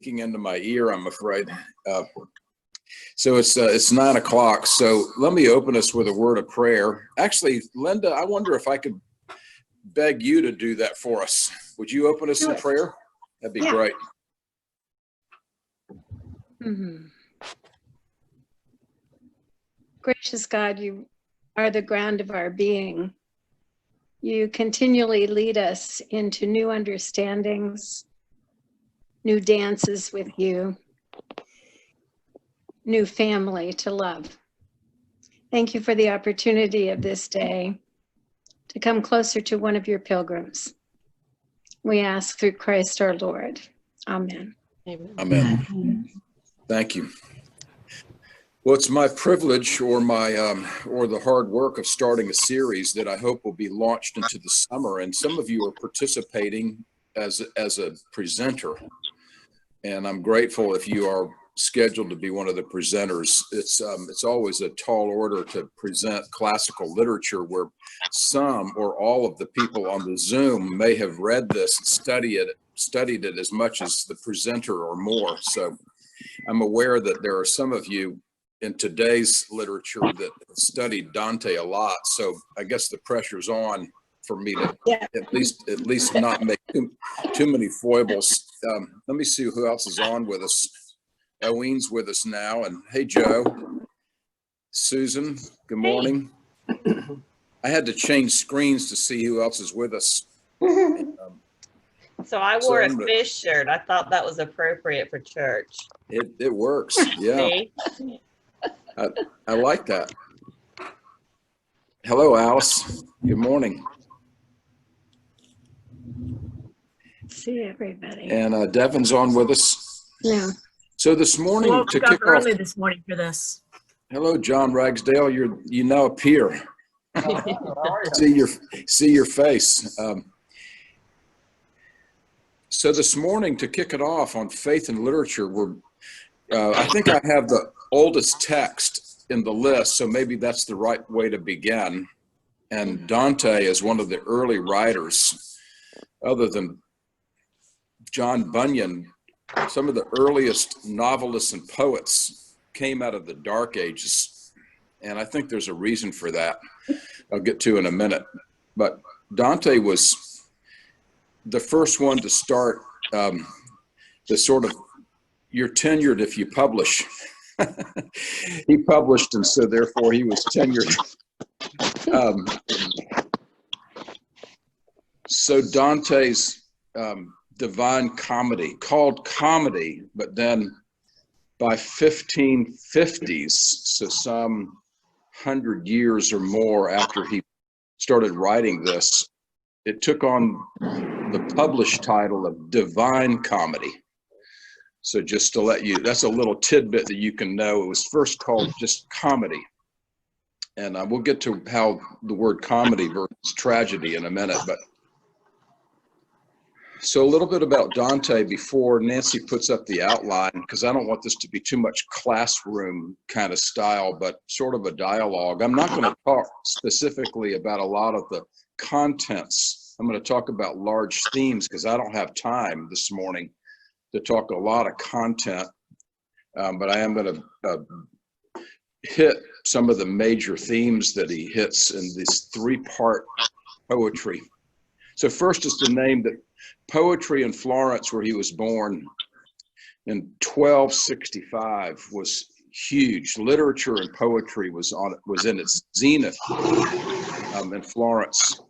Into my ear, I'm afraid. So it's 9 o'clock. So let me open us with a word of prayer. Actually, Linda, I wonder if I could beg you to do that for us. Would you open us in prayer? That'd be great. Mm-hmm. Gracious God, you are the ground of our being. You continually lead us into new understandings, new dances with you, new family to love. Thank you for the opportunity of this day to come closer to one of your pilgrims. We ask through Christ our Lord. Amen. Amen. Amen. Thank you. Well, it's my privilege or the hard work of starting a series that I hope will be launched into the summer. And some of you are participating as a presenter. And I'm grateful if you are scheduled to be one of the presenters. It's always a tall order to present classical literature where some or all of the people on the Zoom may have read this and studied it as much as the presenter or more. So I'm aware that there are some of you in today's literature that studied Dante a lot. So I guess the pressure's on for me to at least not make too many foibles. Let me see who else is on with us. Oween's with us now, and hey, Joe, Susan, good morning. Hey. I had to change screens to see who else is with us. So I wore a fish shirt. I thought that was appropriate for church. It works, yeah. I like that. Hello, Alice. Good morning. See everybody. And Devin's on with us. Yeah. So this morning to kick early off. This morning for this. Hello, John Ragsdale. You now appear. See your face. So this morning to kick it off on faith and literature, I think I have the oldest text in the list, so maybe that's the right way to begin. And Dante is one of the early writers, other than John Bunyan. Some of the earliest novelists and poets came out of the Dark Ages, and I think there's a reason for that I'll get to in a minute. But Dante was the first one to start the sort of, you're tenured if you publish. He published, and so therefore he was tenured. So Dante's Divine Comedy, called comedy, but then by 1550s, so some 100 years or more after he started writing this, it took on the published title of Divine Comedy. So just to let you, that's a little tidbit that you can know. It was first called just comedy. And we'll get to how the word comedy versus tragedy in a minute, but so a little bit about Dante before Nancy puts up the outline, because I don't want this to be too much classroom kind of style, but sort of a dialogue. I'm not going to talk specifically about a lot of the contents. I'm going to talk about large themes because I don't have time this morning to talk a lot of content, but I am going to hit some of the major themes that he hits in this three-part poetry. So first is the name that poetry in Florence, where he was born in 1265, was huge. Literature and poetry was in its zenith in Florence,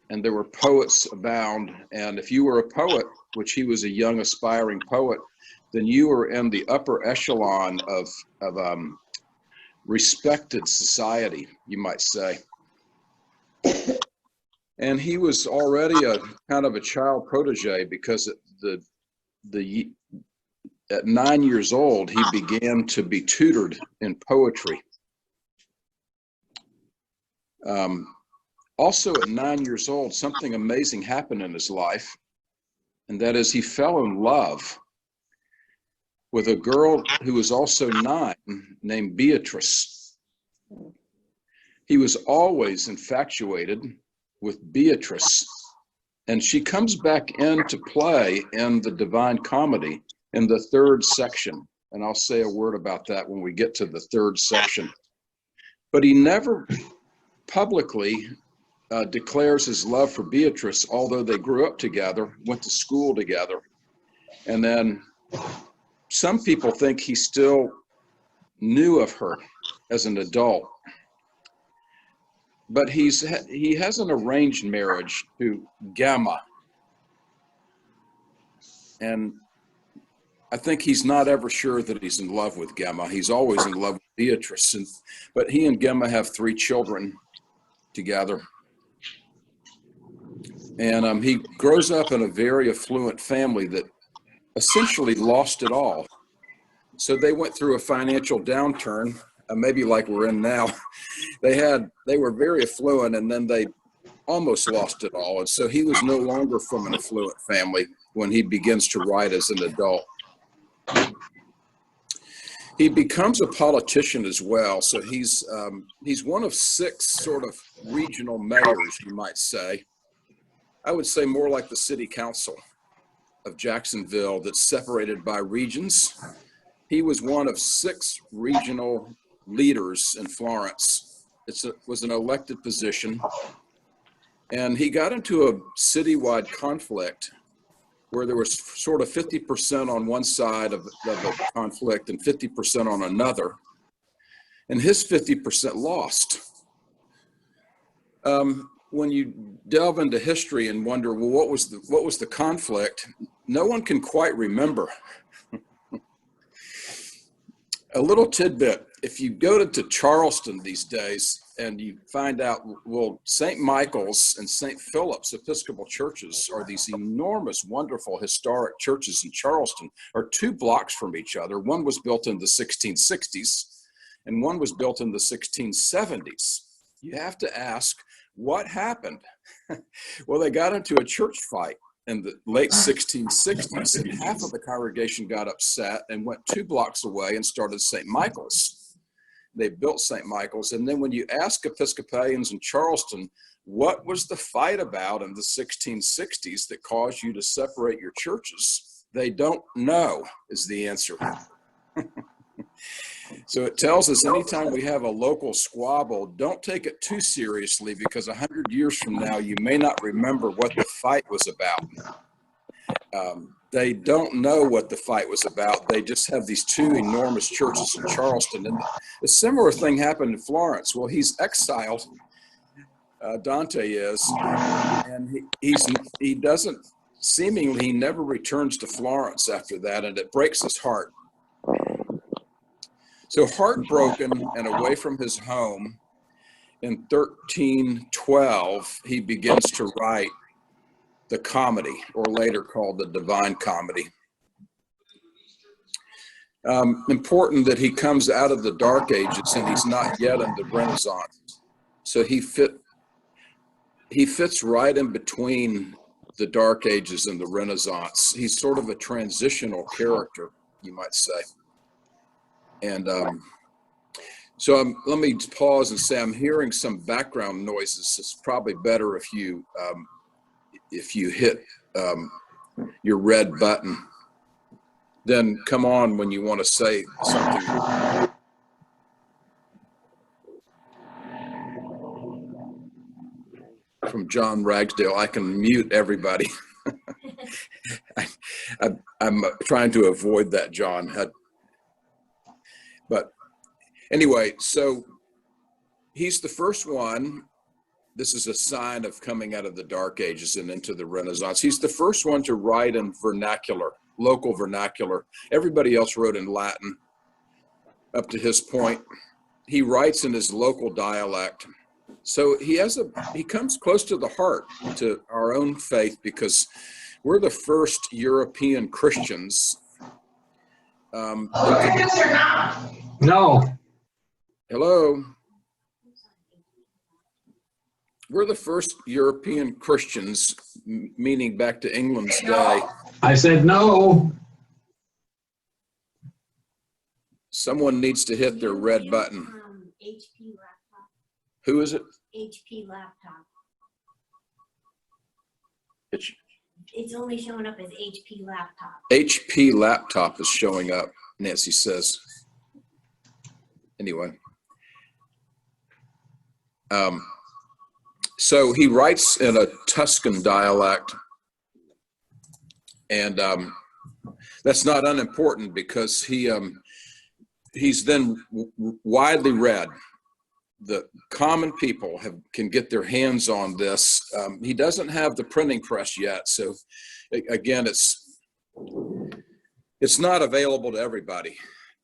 and there were poets abound. And if you were a poet, which he was a young aspiring poet, then you were in the upper echelon of respected society, you might say. And he was already a kind of a child protege, because at 9 years old, he began to be tutored in poetry. Also at 9 years old, something amazing happened in his life, and that is he fell in love with a girl who was also 9 named Beatrice. He was always infatuated with Beatrice, and she comes back into play in the Divine Comedy in the third section. And I'll say a word about that when we get to the third section. But he never publicly declares his love for Beatrice, although they grew up together, went to school together. And then some people think he still knew of her as an adult. But he has an arranged marriage to Gemma. And I think he's not ever sure that he's in love with Gemma. He's always in love with Beatrice. But he and Gemma have 3 children together. And he grows up in a very affluent family that essentially lost it all. So they went through a financial downturn, maybe like we're in now. They were very affluent, and then they almost lost it all. And so he was no longer from an affluent family when he begins to write as an adult. He becomes a politician as well. So he's one of 6 sort of regional mayors, you might say. I would say more like the city council of Jacksonville that's separated by regions. He was one of 6 regional leaders in Florence. It was an elected position. And he got into a citywide conflict where there was sort of 50% on one side of a conflict and 50% on another. And his 50% lost. When you delve into history and wonder, well, what was the conflict? No one can quite remember. A little tidbit, if you go to Charleston these days and you find out, well, St. Michael's and St. Philip's Episcopal churches are these enormous, wonderful, historic churches in Charleston, are 2 blocks from each other. One was built in the 1660s and one was built in the 1670s. You have to ask, what happened? Well, they got into a church fight in the late 1660s, and half of the congregation got upset and went 2 blocks away and started St. Michael's. They built St. Michael's. And then when you ask Episcopalians in Charleston, what was the fight about in the 1660s that caused you to separate your churches? They don't know, is the answer. So it tells us anytime we have a local squabble, don't take it too seriously, because 100 years from now, you may not remember what the fight was about. They don't know what the fight was about. They just have these 2 enormous churches in Charleston. And a similar thing happened in Florence. Well, he's exiled, Dante is, and he doesn't, seemingly he never returns to Florence after that, and it breaks his heart. So heartbroken and away from his home, in 1312, he begins to write the comedy, or later called the Divine Comedy. Important that he comes out of the Dark Ages and he's not yet in the Renaissance. So he fits right in between the Dark Ages and the Renaissance. He's sort of a transitional character, you might say. And so let me pause and say I'm hearing some background noises. It's probably better if you hit your red button. Then come on when you want to say something. From John Ragsdale, I can mute everybody. I'm trying to avoid that, John. But anyway, so he's the first one. This is a sign of coming out of the Dark Ages and into the Renaissance. He's the first one to write in vernacular, local vernacular. Everybody else wrote in Latin up to his point. He writes in his local dialect. So he comes close to the heart to our own faith, because we're the first European Christians. No. Hello. We're the first European Christians, meaning back to England's day. I said no. Someone needs to hit their red button. HP laptop. Who is it? HP laptop. It's only showing up as HP laptop. HP laptop is showing up, Nancy says. Anyway. So he writes in a Tuscan dialect, and that's not unimportant because he's then widely read. The common people can get their hands on this. He doesn't have the printing press yet, so again, it's not available to everybody.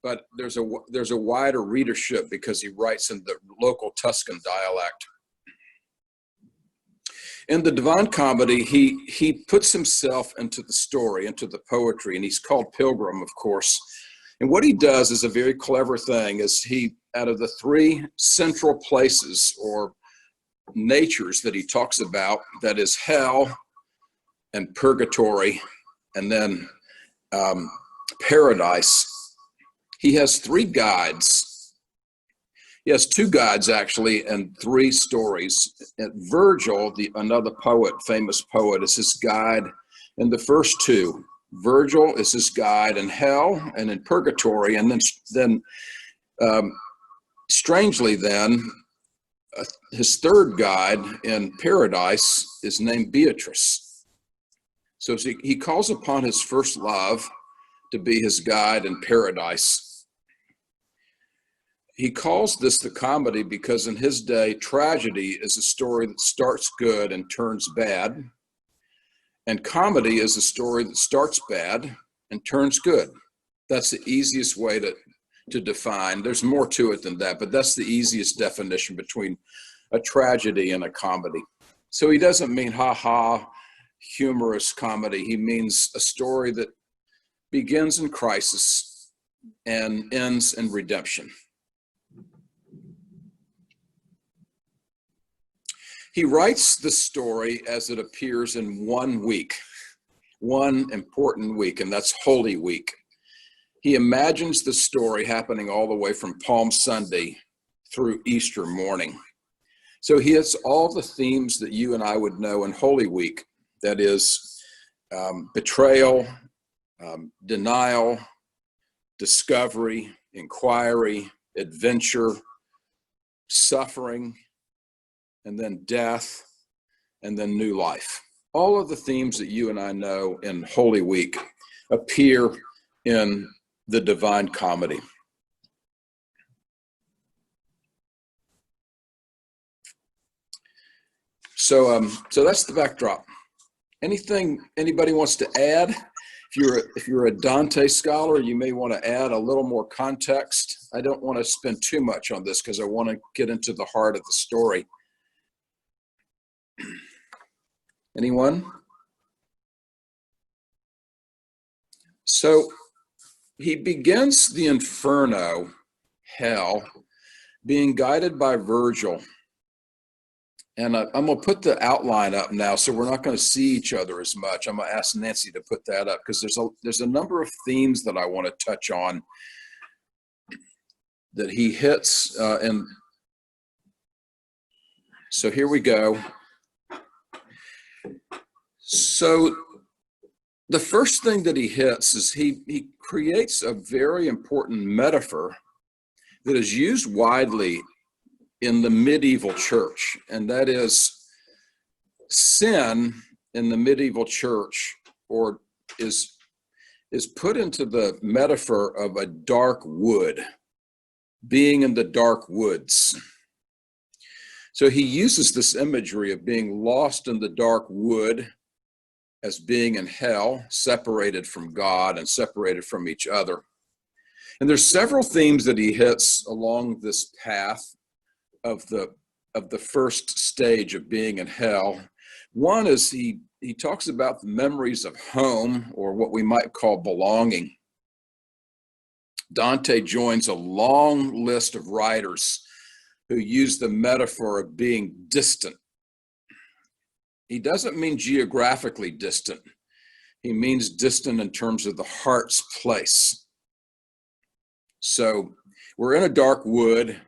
But there's a wider readership because he writes in the local Tuscan dialect. In the Divine Comedy, he puts himself into the story, into the poetry, and he's called Pilgrim, of course. And what he does is a very clever thing, is he, out of the three central places or natures that he talks about, that is hell and purgatory and then paradise, he has three guides. He has two guides, actually, and three stories. And Virgil, another poet, famous poet, is his guide in the first two. Virgil is his guide in hell and in purgatory, and then strangely then, his third guide in paradise is named Beatrice. So he calls upon his first love to be his guide in paradise. He calls this the comedy because in his day, tragedy is a story that starts good and turns bad. And comedy is a story that starts bad and turns good. That's the easiest way to define. There's more to it than that, but that's the easiest definition between a tragedy and a comedy. So he doesn't mean ha-ha, humorous comedy. He means a story that begins in crisis and ends in redemption. He writes the story as it appears in 1 week, one important week, and that's Holy Week. He imagines the story happening all the way from Palm Sunday through Easter morning. So he hits all the themes that you and I would know in Holy Week, that is betrayal, denial, discovery, inquiry, adventure, suffering, and then death, and then new life. All of the themes that you and I know in Holy Week appear in the Divine Comedy. So that's the backdrop. Anything anybody wants to add? If you're a Dante scholar, you may want to add a little more context. I don't want to spend too much on this because I want to get into the heart of the story. Anyone? So he begins the Inferno, hell, being guided by Virgil. And I'm going to put the outline up now, so we're not going to see each other as much. I'm going to ask Nancy to put that up because there's a number of themes that I want to touch on that he hits. And so here we go. So the first thing that he hits is he creates a very important metaphor that is used widely in the medieval church, and that is sin in the medieval church, or is put into the metaphor of a dark wood, being in the dark woods. So he uses this imagery of being lost in the dark wood as being in hell, separated from God and separated from each other. And there's several themes that he hits along this path of the first stage of being in hell. One is he talks about the memories of home, or what we might call belonging. Dante joins a long list of writers who use the metaphor of being distant. He doesn't mean geographically distant. He means distant in terms of the heart's place. So we're in a dark wood.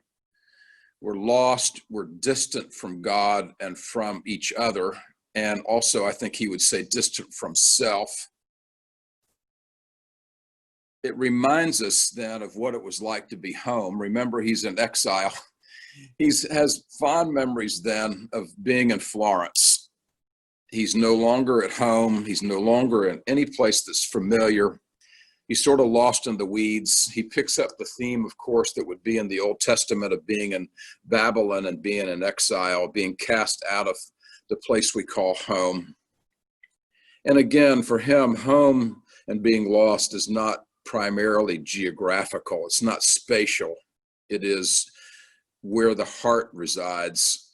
We're lost. We're distant from God and from each other. and also I think he would say distant from self. It reminds us then of what it was like to be home. Remember, he's in exile. He has fond memories then of being in Florence. He's no longer at home. He's no longer in any place that's familiar. He's sort of lost in the weeds. He picks up the theme, of course, that would be in the Old Testament of being in Babylon and being in exile, being cast out of the place we call home. And again, for him, home and being lost is not primarily geographical. It's not spatial. It is where the heart resides.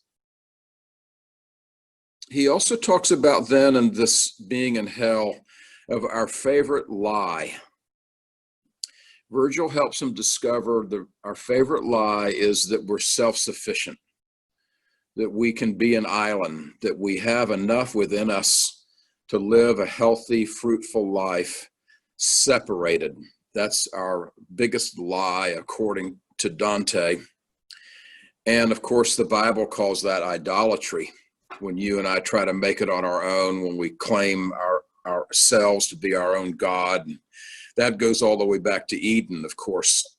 He also talks about then in this being in hell of our favorite lie. Virgil helps him discover our favorite lie is that we're self-sufficient, that we can be an island, that we have enough within us to live a healthy, fruitful life separated. That's our biggest lie, according to Dante. And of course, the Bible calls that idolatry. When you and I try to make it on our own, when we claim ourselves to be our own God, that goes all the way back to Eden, of course.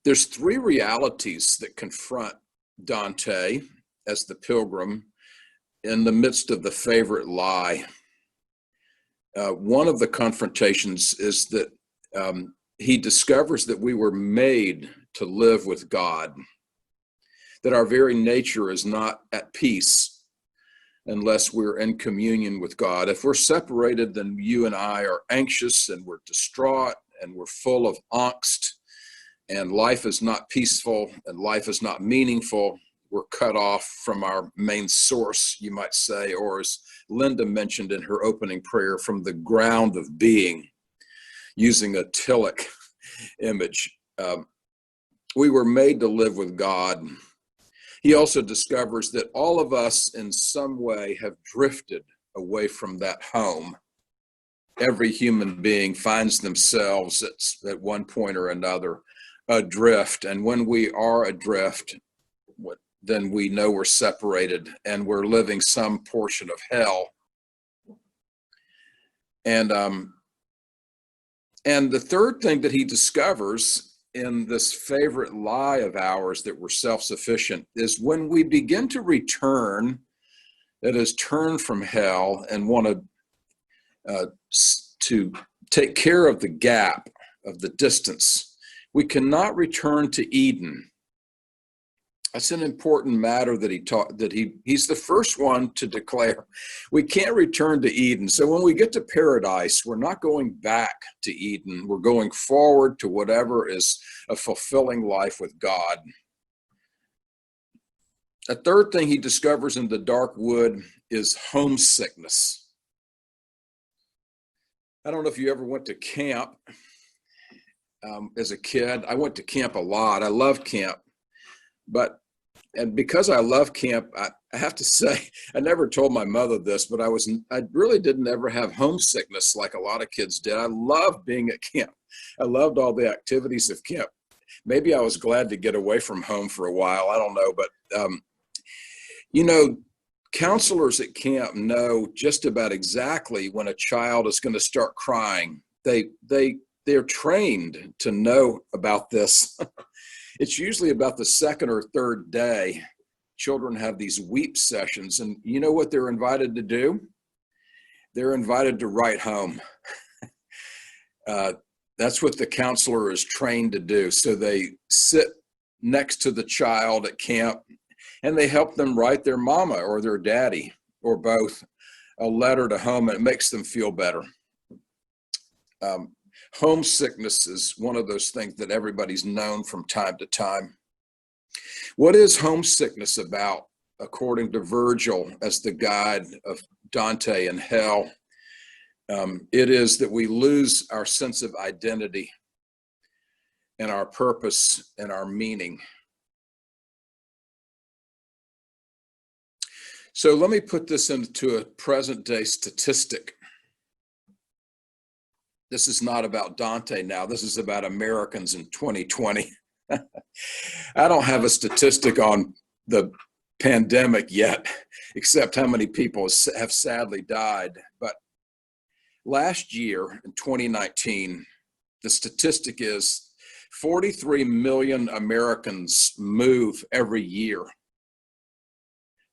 There's three realities that confront Dante as the pilgrim in the midst of the favorite lie. One of the confrontations is that he discovers that we were made to live with God, that our very nature is not at peace unless we're in communion with God. If we're separated, then you and I are anxious and we're distraught and we're full of angst, and life is not peaceful and life is not meaningful. We're cut off from our main source, you might say, or as Linda mentioned in her opening prayer, from the ground of being, using a Tillich image. We were made to live with God. He also discovers that all of us in some way have drifted away from that home. Every human being finds themselves at one point or another adrift. And when we are adrift, then we know we're separated and we're living some portion of hell. And the third thing that he discovers in this favorite lie of ours that we're self-sufficient is when we begin to return, that is, turn from hell and want to take care of the gap of the distance, we cannot return to Eden. That's an important matter that he taught, that he's the first one to declare we can't return to Eden. So when we get to paradise, we're not going back to Eden. We're going forward to whatever is a fulfilling life with God. A third thing he discovers in the dark wood is homesickness. I don't know if you ever went to camp as a kid. I went to camp a lot. I loved camp. And because I love camp, I have to say, I never told my mother this, but I really didn't ever have homesickness like a lot of kids did. I loved being at camp. I loved all the activities of camp. Maybe I was glad to get away from home for a while. I don't know, but counselors at camp know just about exactly when a child is going to start crying. They're trained to know about this. It's usually about the second or third day. Children have these weep sessions, and you know what they're invited to do? They're invited to write home. That's what the counselor is trained to do. So they sit next to the child at camp, and they help them write their mama or their daddy, or both, a letter to home, and it makes them feel better. Homesickness is one of those things that everybody's known from time to time. What is homesickness about, according to Virgil as the guide of Dante in hell? It is that we lose our sense of identity and our purpose and our meaning. So let me put this into a present day statistic. This is not about Dante now. This is about Americans in 2020. I don't have a statistic on the pandemic yet, except how many people have sadly died. But last year in 2019, the statistic is 43 million Americans move every year.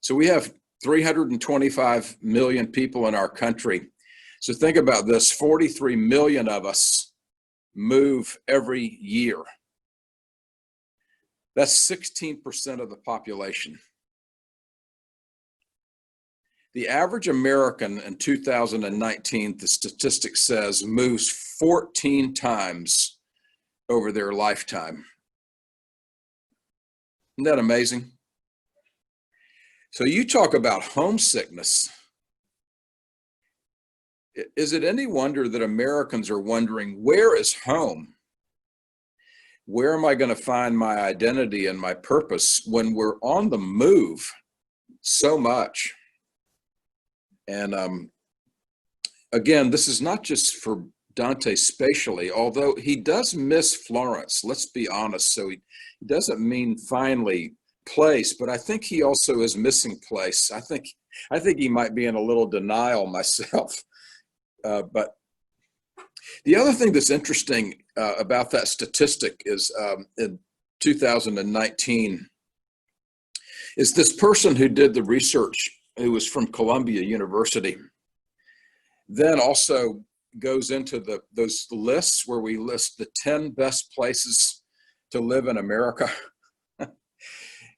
So we have 325 million people in our country. So think about this, 43 million of us move every year. That's 16% of the population. The average American in 2019, the statistic says, moves 14 times over their lifetime. Isn't that amazing? So you talk about homesickness. Is it any wonder that Americans are wondering, where is home? Where am I going to find my identity and my purpose when we're on the move so much? And again, this is not just for Dante spatially, although he does miss Florence, let's be honest. So he doesn't mean finally place, but I think he also is missing place. I think he might be in a little denial myself. But the other thing that's interesting about that statistic is in 2019 is this person who did the research, who was from Columbia University, then also goes into those lists where we list the 10 best places to live in America.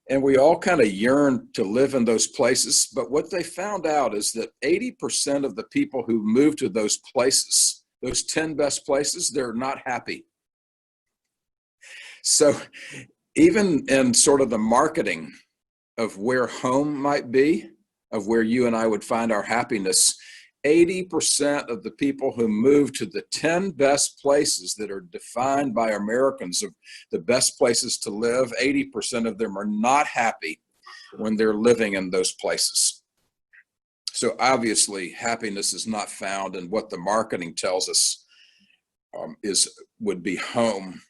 And we all kind of yearn to live in those places. But what they found out is that 80% of the people who move to those places, those 10 best places, they're not happy. So even in sort of the marketing of where home might be, of where you and I would find our happiness, 80% of the people who move to the 10 best places that are defined by Americans of the best places to live, 80% of them are not happy when they're living in those places. So obviously happiness is not found in what the marketing tells us would be home.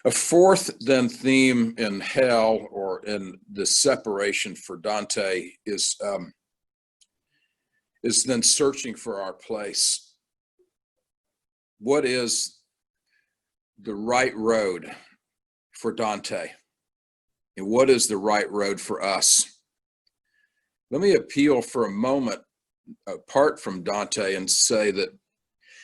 A fourth then theme in hell, or in the separation for Dante, is then searching for our place. What is the right road for Dante? And what is the right road for us? Let me appeal for a moment apart from Dante and say that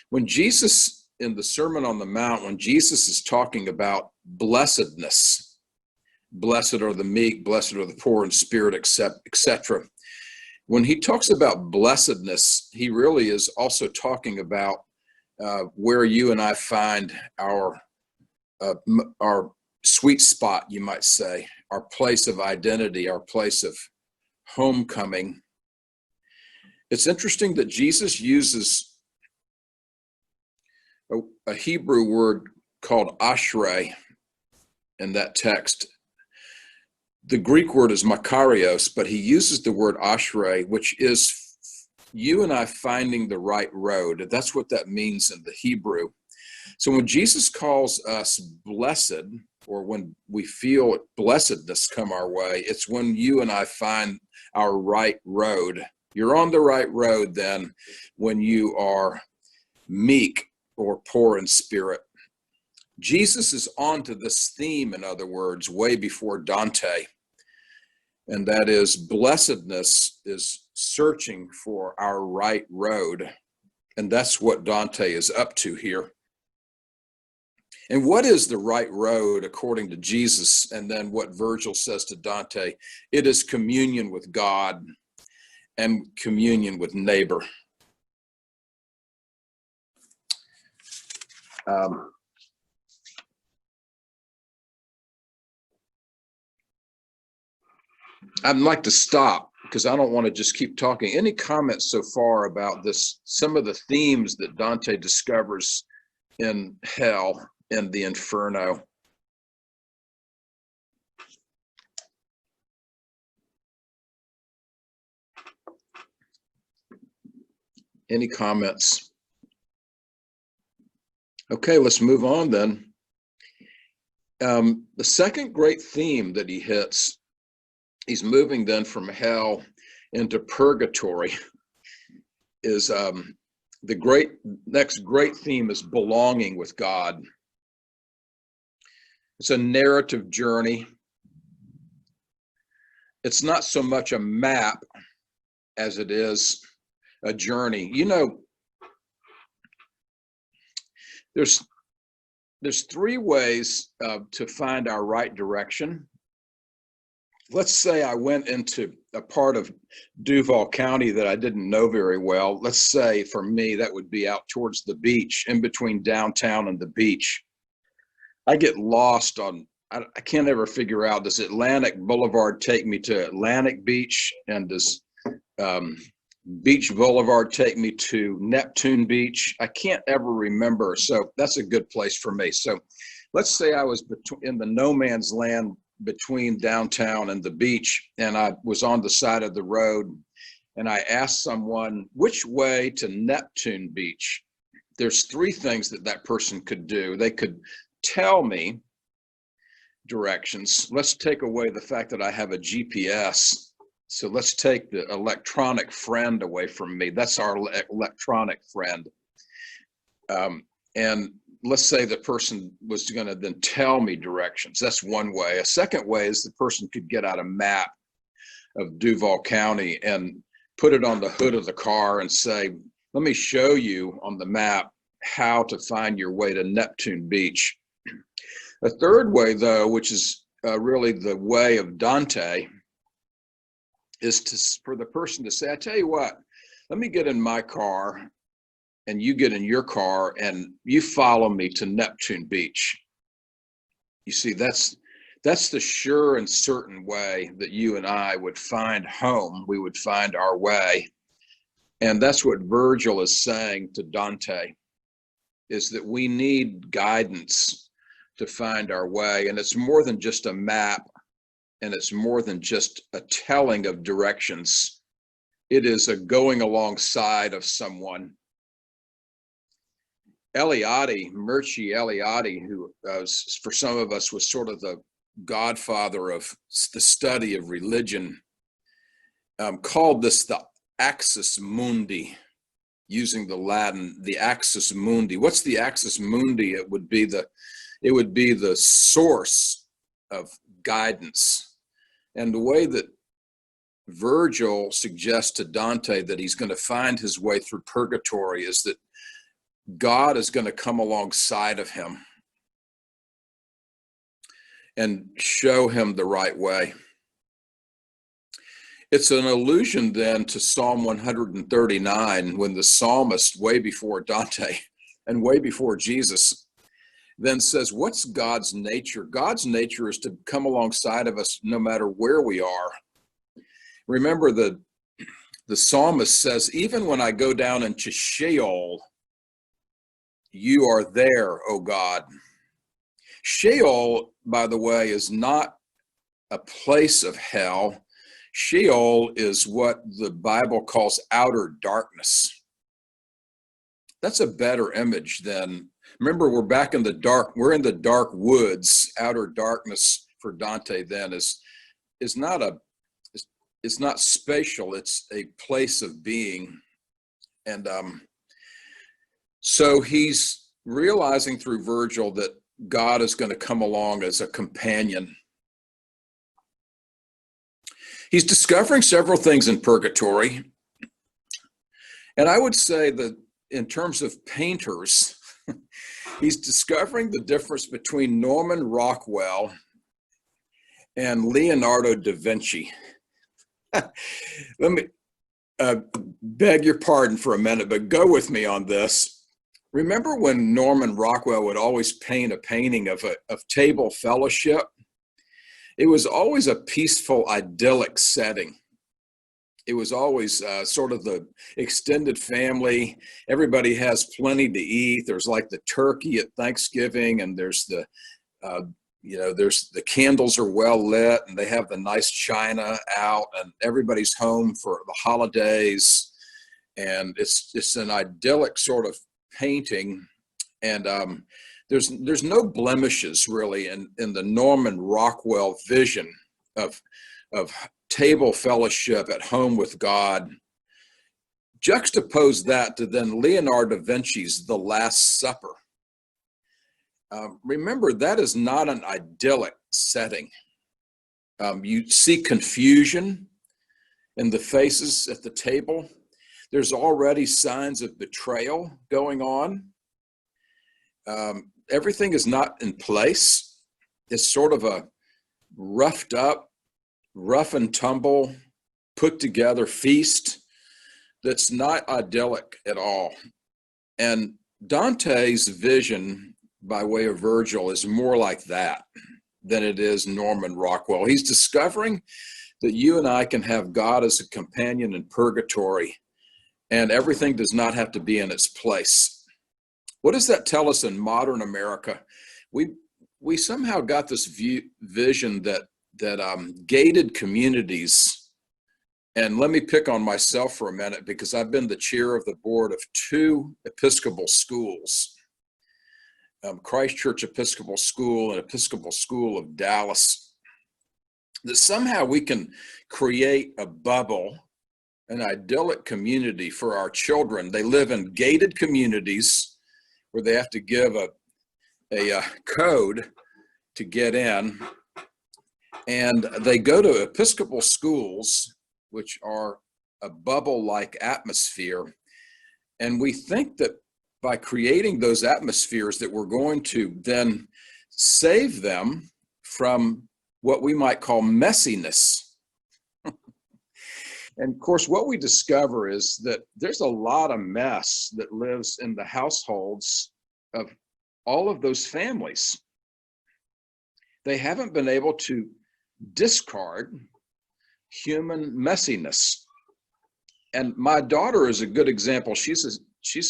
when Jesus, in the Sermon on the Mount, when Jesus is talking about blessedness, blessed are the meek, blessed are the poor in spirit, etc. When he talks about blessedness, he really is also talking about where you and I find our sweet spot, you might say, our place of identity, our place of homecoming. It's interesting that Jesus uses a Hebrew word called ashrei in that text. The Greek word is makarios, but he uses the word ashrei, which is you and I finding the right road. That's what that means in the Hebrew. So when Jesus calls us blessed, or when we feel blessedness come our way, it's when you and I find our right road. You're on the right road then when you are meek or poor in spirit. Jesus is onto this theme, in other words, way before Dante. And that is, blessedness is searching for our right road. And that's what Dante is up to here. And what is the right road according to Jesus? And then what Virgil says to Dante, it is communion with God and communion with neighbor. I'd like to stop because I don't want to just keep talking. Any comments so far about this, some of the themes that Dante discovers in hell and the inferno? Any comments? Okay, let's move on then. The second great theme that he hits, he's moving then from hell into purgatory, is the next great theme is belonging with God. It's a narrative journey. It's not so much a map as it is a journey. You know, there's three ways to find our right direction. Let's say I went into a part of Duval County that I didn't know very well. Let's say for me, that would be out towards the beach, in between downtown and the beach. I get lost on, I can't ever figure out, does Atlantic Boulevard take me to Atlantic Beach? And does Beach Boulevard take me to Neptune Beach? I can't ever remember. So that's a good place for me. So let's say I was in the no man's land between downtown and the beach, and I was on the side of the road, and I asked someone, which way to Neptune Beach? There's three things that person could do. They could tell me directions. Let's take away the fact that I have a GPS. So let's take the electronic friend away from me. That's our electronic friend. And let's say the person was going to then tell me directions. That's one way. A second way is the person could get out a map of Duval County and put it on the hood of the car and say, let me show you on the map how to find your way to Neptune Beach. A third way, though, which is really the way of Dante, is for the person to say, I tell you what, let me get in my car and you get in your car and you follow me to Neptune Beach. You see, that's the sure and certain way that you and I would find home. We would find our way. And that's what Virgil is saying to Dante, is that we need guidance to find our way. And it's more than just a map, and it's more than just a telling of directions. It is a going alongside of someone. Mircea Eliade, who for some of us was sort of the godfather of the study of religion, called this the axis mundi, using the Latin, the axis mundi. What's the axis mundi? It would be the source of guidance. And the way that Virgil suggests to Dante that he's going to find his way through purgatory is that God is going to come alongside of him and show him the right way. It's an allusion then to Psalm 139, when the psalmist, way before Dante and way before Jesus, then says, what's God's nature? God's nature is to come alongside of us no matter where we are. Remember, the psalmist says, even when I go down into Sheol, you are there, O God. Sheol, by the way, is not a place of hell. Sheol is what the Bible calls outer darkness. That's a better image than, remember, we're back in the dark, we're in the dark woods. Outer darkness for Dante then is not it's not spatial, it's a place of being. And so he's realizing through Virgil that God is going to come along as a companion. He's discovering several things in purgatory. And I would say that in terms of painters, he's discovering the difference between Norman Rockwell and Leonardo da Vinci. Let me beg your pardon for a minute, but go with me on this. Remember when Norman Rockwell would always paint a painting of table fellowship? It was always a peaceful, idyllic setting. It was always sort of the extended family. Everybody has plenty to eat. There's like the turkey at Thanksgiving, and there's the candles are well lit, and they have the nice china out, and everybody's home for the holidays. And it's an idyllic sort of painting. And there's no blemishes really in the Norman Rockwell vision of table fellowship at home with God. Juxtapose that to then Leonardo da Vinci's The Last Supper. Remember, that is not an idyllic setting. You see confusion in the faces at the table. There's already signs of betrayal going on. Everything is not in place. It's sort of a roughed up, rough and tumble, put together feast that's not idyllic at all. And Dante's vision by way of Virgil is more like that than it is Norman Rockwell. He's discovering that you and I can have God as a companion in purgatory, and everything does not have to be in its place. What does that tell us in modern America? We somehow got this vision that gated communities, and let me pick on myself for a minute because I've been the chair of the board of 2 Episcopal schools, Christ Church Episcopal School and Episcopal School of Dallas, that somehow we can create a bubble, an idyllic community for our children. They live in gated communities where they have to give a code to get in, and they go to Episcopal schools, which are a bubble-like atmosphere. And we think that by creating those atmospheres that we're going to then save them from what we might call messiness. And of course, what we discover is that there's a lot of mess that lives in the households of all of those families. They haven't been able to discard human messiness. And my daughter is a good example. She's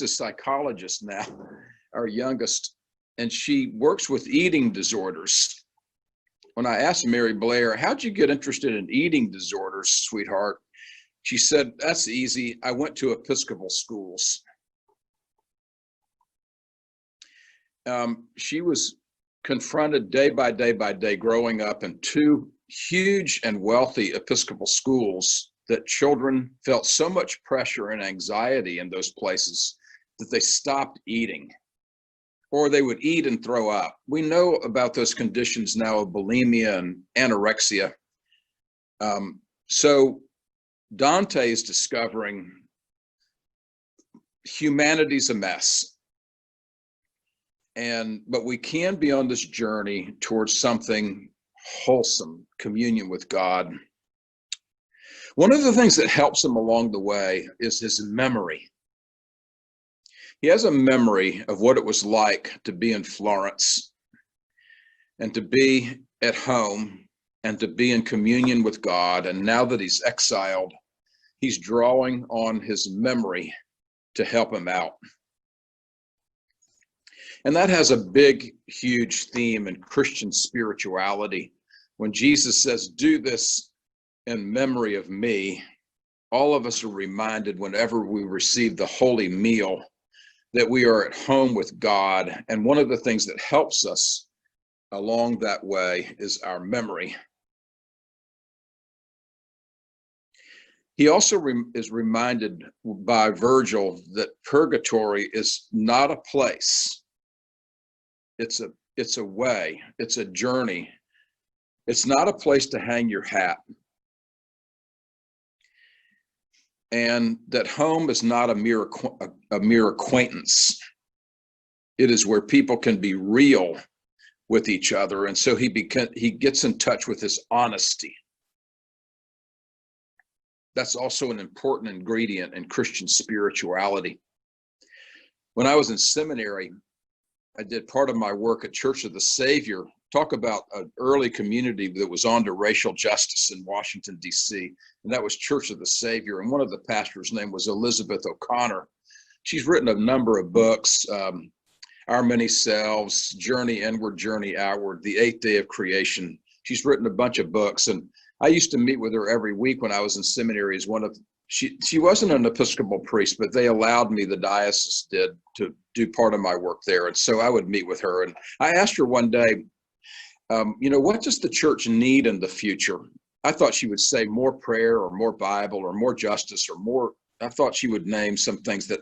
a psychologist now, our youngest, and she works with eating disorders. When I asked Mary Blair, how'd you get interested in eating disorders, sweetheart? She said, that's easy. I went to Episcopal schools. She was confronted day by day growing up in 2 huge and wealthy Episcopal schools that children felt so much pressure and anxiety in those places that they stopped eating, or they would eat and throw up. We know about those conditions now of bulimia and anorexia. So Dante is discovering humanity's a mess. But we can be on this journey towards something wholesome, communion with God. One of the things that helps him along the way is his memory. He has a memory of what it was like to be in Florence and to be at home and to be in communion with God. And now that he's exiled, he's drawing on his memory to help him out. And that has a big, huge theme in Christian spirituality. When Jesus says, do this in memory of me, all of us are reminded whenever we receive the holy meal that we are at home with God. And one of the things that helps us along that way is our memory. He also is reminded by Virgil that purgatory is not a place. It's a way, it's a journey. It's not a place to hang your hat. And that home is not a mere acquaintance. It is where people can be real with each other. And so he gets in touch with his honesty. That's also an important ingredient in Christian spirituality. When I was in seminary, I did part of my work at Church of the Savior, talk about an early community that was on to racial justice in Washington, D.C., and that was Church of the Savior. And one of the pastors' name was Elizabeth O'Connor. She's written a number of books, Our Many Selves, Journey Inward, Journey Outward, The Eighth Day of Creation. She's written a bunch of books, and I used to meet with her every week when I was in seminary. she wasn't an Episcopal priest, but they allowed me, the diocese did, to do part of my work there. And so I would meet with her. And I asked her one day, what does the church need in the future? I thought she would say more prayer or more Bible or more justice or more. I thought she would name some things that,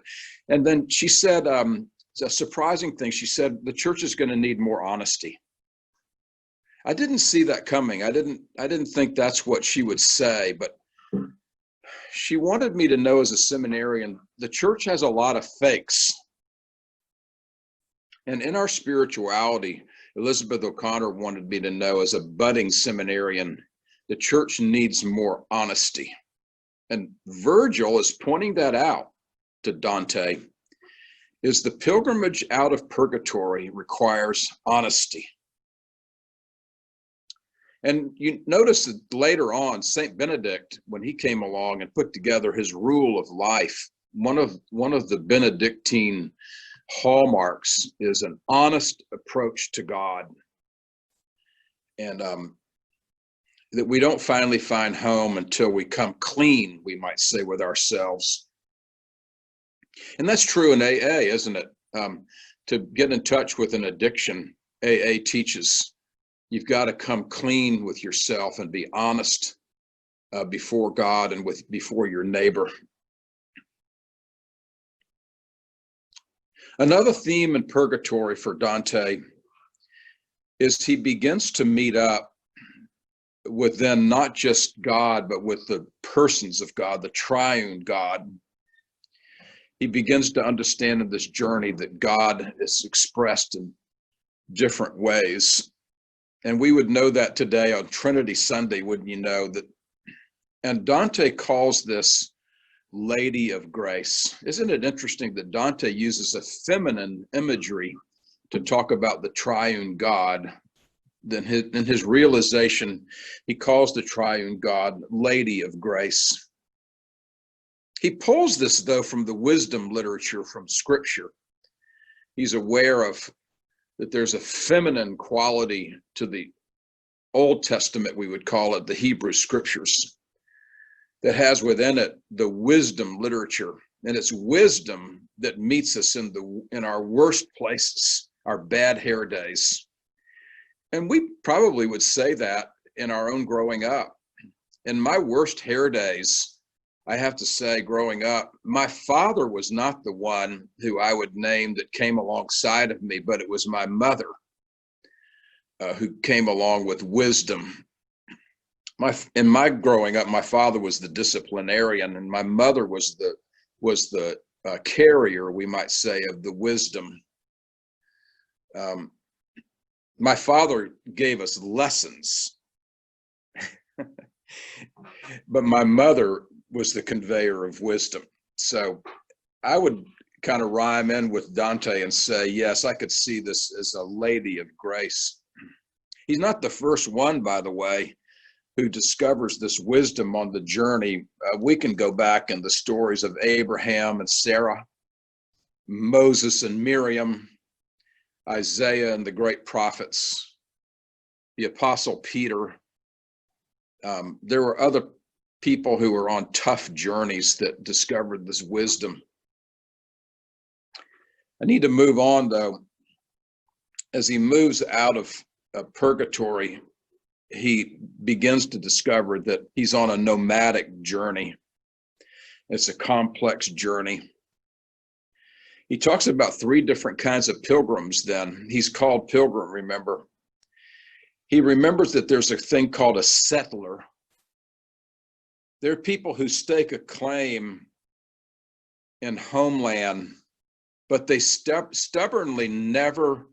and then she said, it's a surprising thing. She said, the church is going to need more honesty. I didn't see that coming. I didn't think that's what she would say, but she wanted me to know as a seminarian, the church has a lot of fakes. And in our spirituality, Elizabeth O'Connor wanted me to know as a budding seminarian, the church needs more honesty. And Virgil is pointing that out to Dante, is the pilgrimage out of purgatory requires honesty. And you notice that later on, Saint Benedict, when he came along and put together his rule of life, one of the Benedictine hallmarks is an honest approach to God. And that we don't finally find home until we come clean, we might say, with ourselves. And that's true in AA, isn't it? To get in touch with an addiction, AA teaches you've got to come clean with yourself and be honest before God and before your neighbor. Another theme in purgatory for Dante is he begins to meet up with then not just God, but with the persons of God, the triune God. He begins to understand in this journey that God is expressed in different ways. And we would know that today on Trinity Sunday, wouldn't you know that? And Dante calls this Lady of Grace. Isn't it interesting that Dante uses a feminine imagery to talk about the triune God? Then in his realization, he calls the triune God Lady of Grace. He pulls this, though, from the wisdom literature, from Scripture. He's aware of that there's a feminine quality to the Old Testament, we would call it, the Hebrew Scriptures, that has within it the wisdom literature. And it's wisdom that meets us in our worst places, our bad hair days. And we probably would say that in our own growing up. In my worst hair days, I have to say, growing up, my father was not the one who I would name that came alongside of me, but it was my mother who came along with wisdom. In my growing up, my father was the disciplinarian, and my mother was the carrier, we might say, of the wisdom. My father gave us lessons, but my mother was the conveyor of wisdom. So I would kind of rhyme in with Dante and say, yes, I could see this as a lady of grace. He's not the first one, by the way, who discovers this wisdom on the journey. We can go back in the stories of Abraham and Sarah, Moses and Miriam, Isaiah and the great prophets, the Apostle Peter. There were other people who were on tough journeys that discovered this wisdom. I need to move on, though. As he moves out of purgatory, he begins to discover that he's on a nomadic journey. It's a complex journey. He talks about 3 different kinds of pilgrims then. He's called Pilgrim, remember. He remembers that there's a thing called a settler. There are people who stake a claim in homeland, but they stubbornly never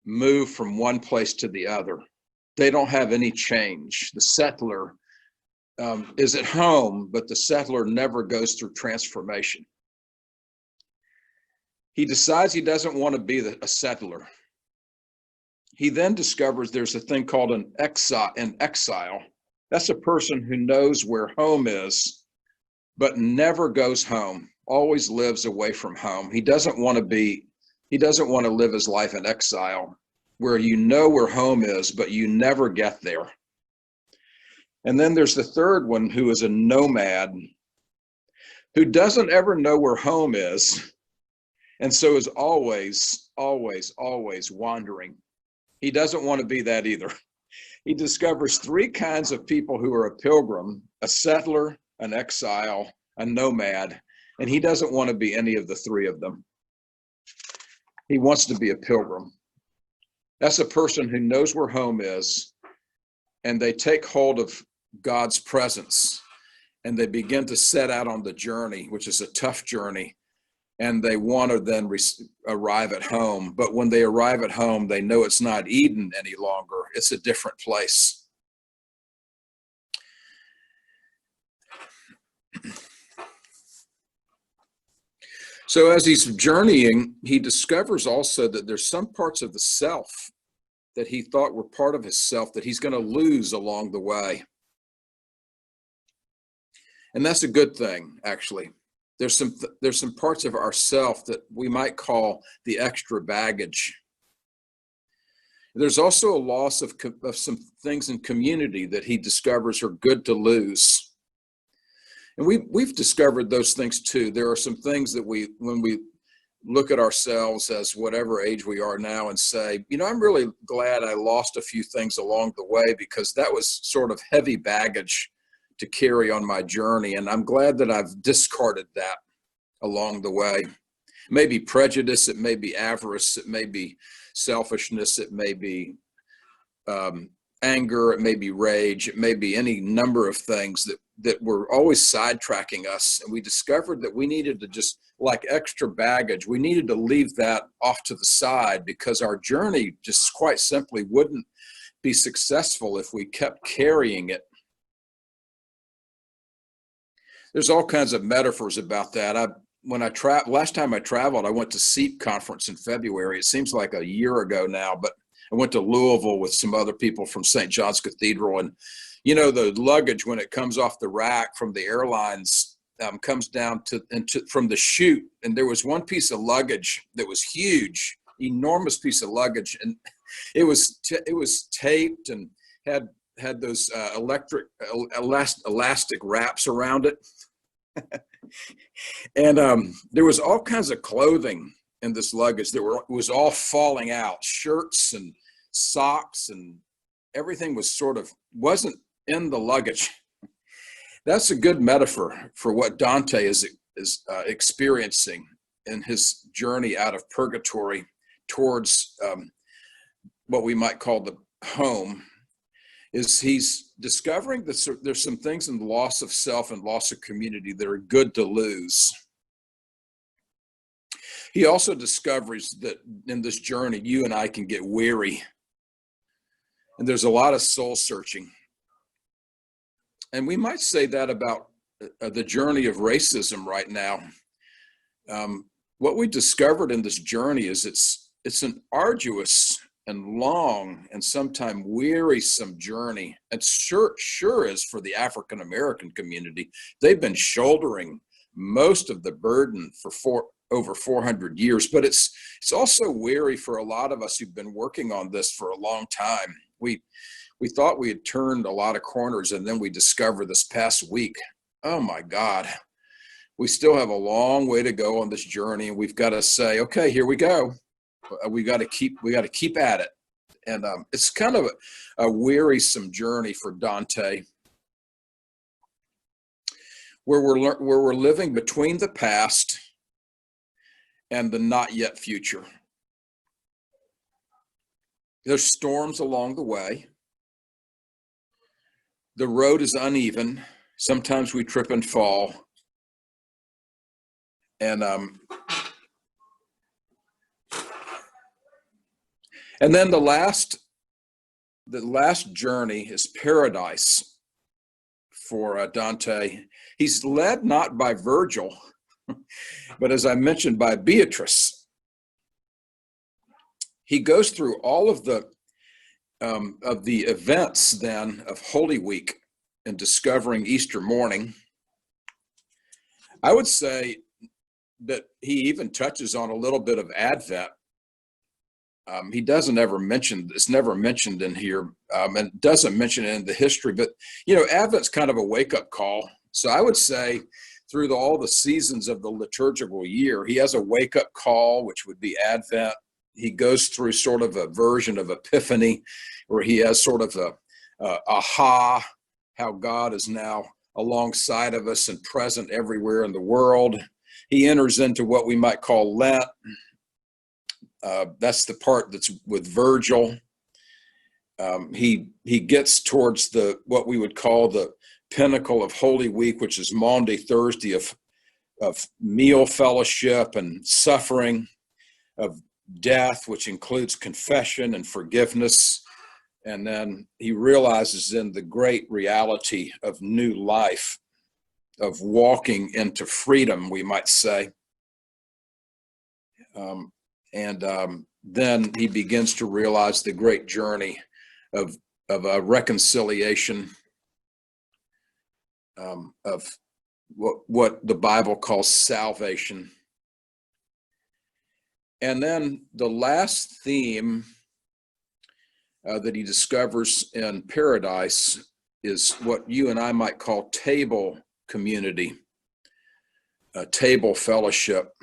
move from one place to the other. They don't have any change. The settler is at home, but the settler never goes through transformation. He decides he doesn't want to be a settler. He then discovers there's a thing called an exile. That's a person who knows where home is, but never goes home, always lives away from home. He doesn't want to live his life in exile, where you know where home is, but you never get there. And then there's the third one, who is a nomad. who doesn't ever know where home is, and so is always, always, always wandering. He doesn't want to be that either. He discovers three kinds of people who are a pilgrim: a settler, an exile, a nomad, and he doesn't want to be any of the three of them. He wants to be a pilgrim. That's a person who knows where home is, and they take hold of God's presence, and they begin to set out on the journey, which is a tough journey, and they want to then arrive at home. But when they arrive at home, they know it's not Eden any longer. It's a different place. So as he's journeying, he discovers also that there's some parts of the self that he thought were part of his self that he's going to lose along the way. And that's a good thing, actually. There's some parts of ourself that we might call the extra baggage. There's also a loss of some things in community that he discovers are good to lose. And we've discovered those things too. There are some things that when we look at ourselves as whatever age we are now and say, you know, I'm really glad I lost a few things along the way, because that was sort of heavy baggage to carry on my journey. And I'm glad that I've discarded that along the way. It may be prejudice, it may be avarice, it may be selfishness, it may be anger, it may be rage, it may be any number of things that were always sidetracking us. And we discovered that we needed to just, like extra baggage, we needed to leave that off to the side, because our journey just quite simply wouldn't be successful if we kept carrying it. There's all kinds of metaphors about that. Last time I traveled, I went to SEEP conference in February. It seems like a year ago now, but I went to Louisville with some other people from St. John's Cathedral. And, you know, the luggage, when it comes off the rack from the airlines, comes down from the chute. And there was one piece of luggage that was huge, enormous piece of luggage. And it was taped and had those elastic wraps around it. And there was all kinds of clothing in this luggage that was all falling out, shirts and socks, and everything wasn't in the luggage. That's a good metaphor for what Dante is experiencing in his journey out of purgatory towards what we might call the home. Is he's discovering that there's some things in the loss of self and loss of community that are good to lose. He also discovers that in this journey, you and I can get weary. And there's a lot of soul searching. And we might say that about the journey of racism right now. What we discovered in this journey is it's an arduous and long and sometimes wearisome journey. It sure is for the African American community. They've been shouldering most of the burden for over 400 years, but it's also weary for a lot of us who've been working on this for a long time. We thought we had turned a lot of corners, and then we discovered this past week, oh my God, we still have a long way to go on this journey, and we've got to say, okay, here we go. We got to keep at it. And it's kind of a wearisome journey for Dante, where we're living between the past and the not yet future. There's storms along the way. The road is uneven. Sometimes we trip and fall. And then the last journey is paradise for Dante. He's led not by Virgil, but as I mentioned, by Beatrice. He goes through all of the events then of Holy Week and discovering Easter morning. I would say that he even touches on a little bit of Advent. He doesn't ever mention, it's never mentioned in here, and doesn't mention it in the history, but, you know, Advent's kind of a wake-up call. So I would say through all the seasons of the liturgical year. He has a wake-up call, which would be Advent. He goes through sort of a version of Epiphany, where he has sort of a aha, how God is now alongside of us and present everywhere in the world. He enters into what we might call Lent. That's the part that's with Virgil. He gets towards what we would call the pinnacle of Holy Week, which is Maundy Thursday of meal fellowship and suffering, of death, which includes confession and forgiveness. And then he realizes in the great reality of new life, of walking into freedom, we might say. Then he begins to realize the great journey of a reconciliation, of what the Bible calls salvation. And then the last theme that he discovers in paradise is what you and I might call table community, table fellowship.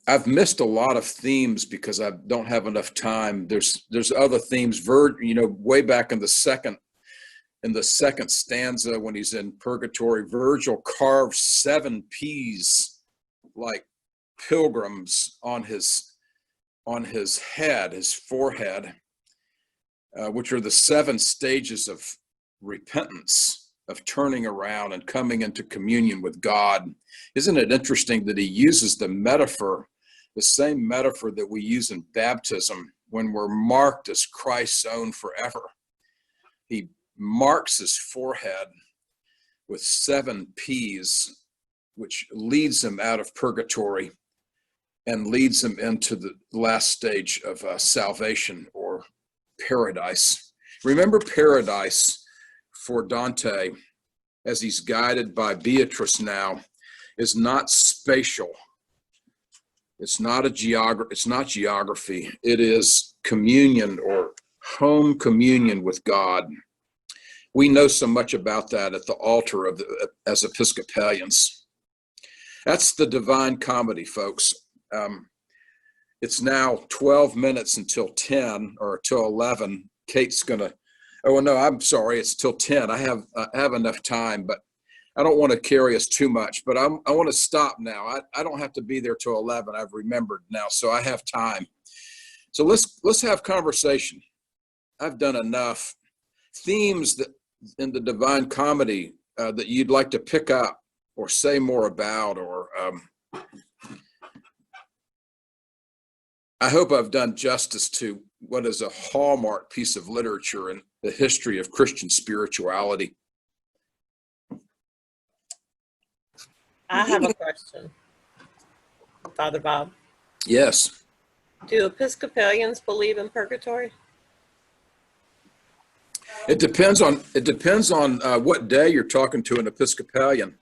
I've missed a lot of themes because I don't have enough time. There's other themes, way back in the second stanza when he's in purgatory, Virgil carves 7 peas like pilgrims on his head, his forehead, which are the 7 stages of repentance, of turning around and coming into communion with God. Isn't it interesting that he uses the same metaphor that we use in baptism when we're marked as Christ's own forever? He marks his forehead with 7 P's, which leads him out of purgatory and leads him into the last stage of salvation, or paradise. Remember, paradise for Dante, as he's guided by Beatrice now, is not spatial. It's not geography. It is communion, or home communion with God. We know so much about that at the altar as Episcopalians. That's the Divine Comedy, folks. It's now 12 minutes until 10 or till 11. Kate's gonna, oh no, I'm sorry, it's till 10. I have enough time, but I don't want to carry us too much, but I want to stop now. I don't have to be there till 11. I've remembered now, so I have time. So let's have conversation. I've done enough. Themes that in the Divine Comedy that you'd like to pick up or say more about, or I hope I've done justice to what is a hallmark piece of literature in the history of Christian spirituality. I have a question, Father Bob. Yes. Do Episcopalians believe in purgatory? It depends on what day you're talking to an Episcopalian.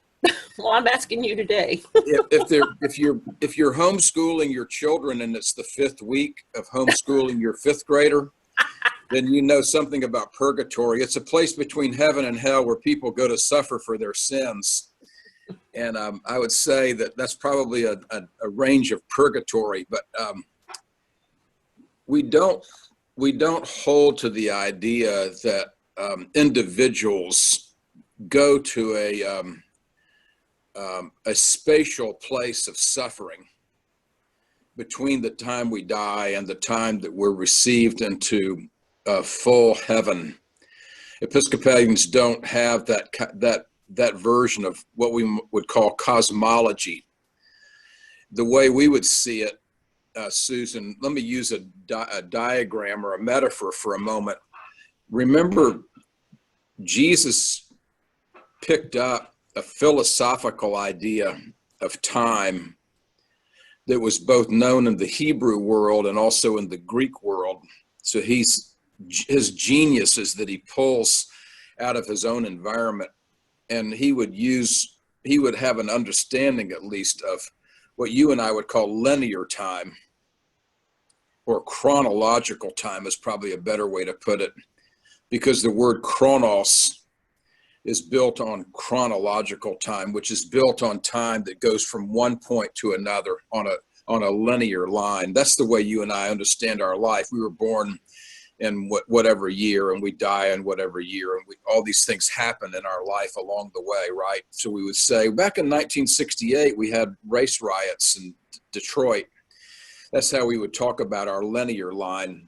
Well, I'm asking you today. if you're homeschooling your children and it's the 5th week of homeschooling your 5th grader, then you know something about purgatory. It's a place between heaven and hell where people go to suffer for their sins. And I would say that's probably a range of purgatory, but we don't hold to the idea that individuals go to a spatial place of suffering between the time we die and the time that we're received into full heaven. Episcopalians don't have that version of what we would call cosmology. The way we would see it, Susan, let me use a diagram or a metaphor for a moment. Remember, Jesus picked up a philosophical idea of time that was both known in the Hebrew world and also in the Greek world. So his genius is that he pulls out of his own environment, and he would have an understanding, at least, of what you and I would call linear time, or chronological time is probably a better way to put it. because the word chronos is built on chronological time, which is built on time that goes from one point to another on a linear line. That's the way you and I understand our life. We were born in whatever year, and we die in whatever year, and all these things happen in our life along the way, right? So we would say back in 1968 we had race riots in Detroit. That's how we would talk about our linear line.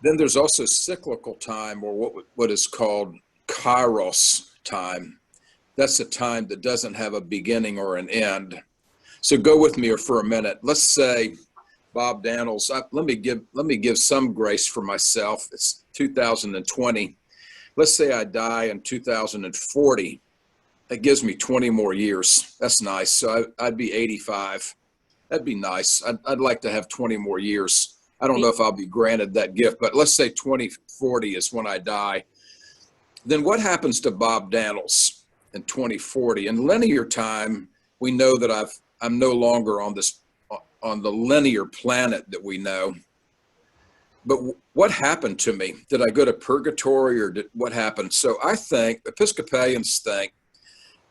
Then there's also cyclical time, or what is called kairos time. That's a time that doesn't have a beginning or an end. So go with me for a minute. Let's say Bob Dannals, let me give some grace for myself. It's 2020. Let's say I die in 2040. That gives me 20 more years. That's nice. So I'd be 85. That'd be nice. I'd like to have 20 more years. I don't know if I'll be granted that gift, but let's say 2040 is when I die. Then what happens to Bob Dannals in 2040? In linear time, we know that I'm no longer on the linear planet that we know. But what happened to me? Did I go to purgatory, or what happened? So I think Episcopalians think